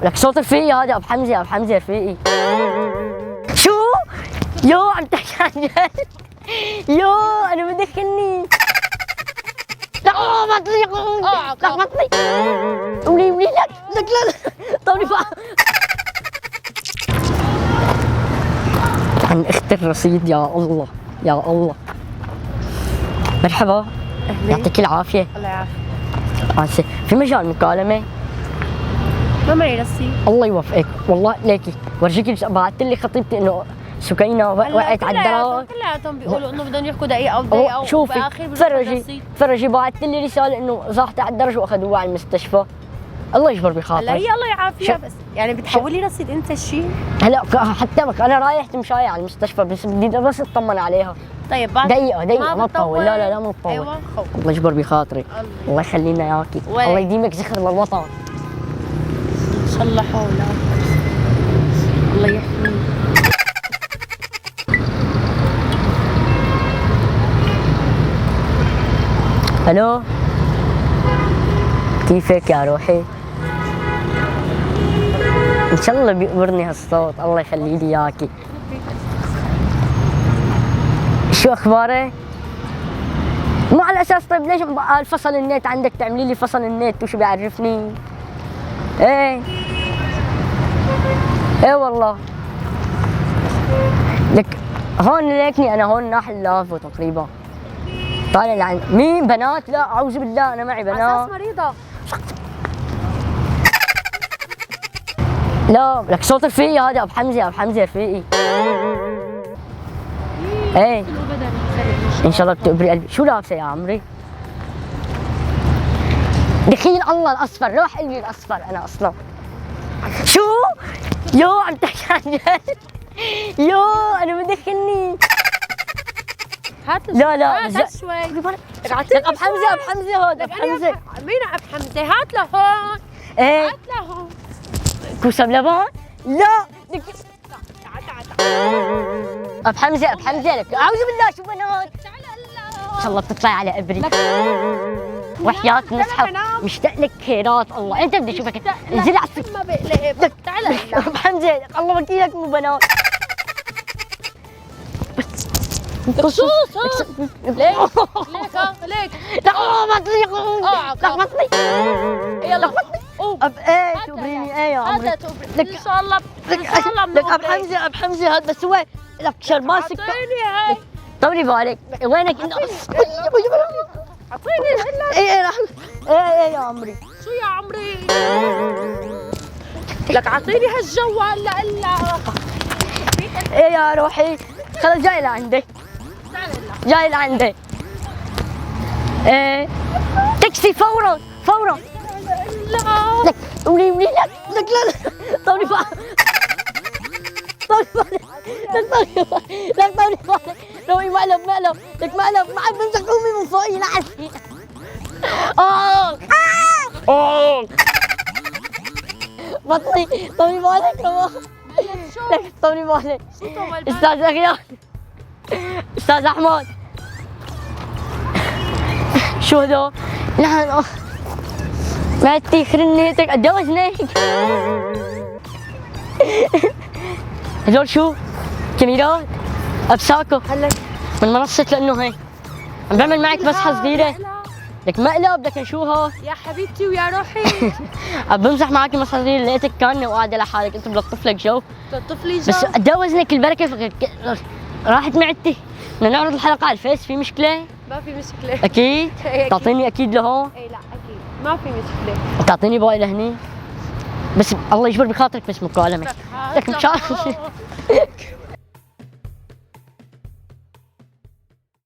لك صوت رفيقي هذا ابو حمزه، ابو حمزه رفيقي. شو؟ يو عم تحكي عن جد؟ يو انا بدخلني. لا ما تطيق. لا ما تطيق. ولي لك لا طولي فوق. عن اخت الرصيد. يا الله يا الله. مرحبا. يعطيك العافيه. الله يعافيك. في مجال مكالمه؟ ما معي رصيد. الله يوفقك والله ليكي ورجيكي بعثت لي خطيبتي انه سكينه وقعت على الدرج. كلياتهم بيقولوا انه بدهم يحكوا دقيقه او دقيقه شوفي فرجي بعثت لي رساله انه زاحت على الدرج واخذوها على المستشفى. الله يجبر بخاطرك. هلا هي الله يعافيها بس يعني بتحولي رصيد انت الشيء؟ هلا حتى بك انا رايح تمشاي على المستشفى بس بدي بس اطمن عليها. طيب بعد دقيقة ما تطول. لا ما تطول. ايوه الله يجبر بخاطري. الله يخلينا اياكي. الله يديمك زخر للوطن. ان شاء الله حول ولا قوة. الله يحميك. الو كيفك يا روحي؟ ان شاء الله بيقبرني هالصوت. الله يخلي لي اياكي. شو اخبارك؟ مو على اساس طيب ليش فصل النت عندك تعملي لي فصل النت وشو بيعرفني؟ ايه والله. لك هون ليكني انا هون ناحية لافو تقريبا. طالع لعند مين؟ بنات؟ لا اعوذ بالله انا معي بنات. على اساس مريضة. لا لك صوت رفيقي هذا ابو حمزه، ابو حمزه رفيقي. ايه ان شاء الله بتقبري قلبي. شو لابسه يا عمري؟ دخيل الله الاصفر، روح قلبي الاصفر انا اصلا. شو؟ يو عم تحكي عن جد؟ يو انا بدخلني. هات لا هات شوي. لك ابو حمزه، ابو حمزه هذا ابو حمزه. مين ابو حمزه؟ هات لهون. ايه هات لهون. كوسه بلبن؟ لا لك تعال ابو حمزه، ابو حمزه لك اعوذ بالله شو بنات؟ تعال ان شاء الله بتطلعي على قبري. وحياة المصحف مشتاق لك خيرات الله. انت بدي اشوفك انزلي على ما بقلب. تعال ابو حمزه الله وكيلك مو بنات. خصوص ليك لا ما تطيق. لا ما تطيق. يلا ايه تقبريني. ايه يا عمري ان شاء الله لك ابو حمزه، ابو حمزه هذا بس هو لك شربان سكر. اعطيني هاي. طولي بالك وينك انت؟ اعطيني ايه يا عمري. شو يا عمري؟ لك اعطيني هالجوال لإلا. ايه يا روحي خلص جاي لعندك. جاي لعندك. ايه تاكسي فورا. لا لك ولي لك لا طولي بالك. روحي مقلب لك مقلب ما عاد بمسك امي من فوقي لعنتي. بطني طولي بالك لك طولي بالك. استاذ اخيار استاذ احمد شو هذا؟ لحن ما تيخرن نيتك اتجوز هيك. هذول شو؟ كاميرات ابساكو من منصة لانه هيك عم بعمل معك مسحة صغيرة. لك مقلب لك شو ها؟ يا حبيبتي ويا روحي. عم بمزح معك مسحة صغيرة لقيتك كانة وقاعدة لحالك انت بلطف لك جو. تلطف لي جو بس اتجوز لك البركة راحت معدتي. بدنا نعرض الحلقة على الفيس في مشكلة؟ ما في مشكلة. أكيد؟ تعطيني أكيد لهون؟ إيه لا أكيد ما في مشكلة. تعطيني باقي لهني؟ بس الله يجبر بخاطرك بس مكالمة. لك مش عارف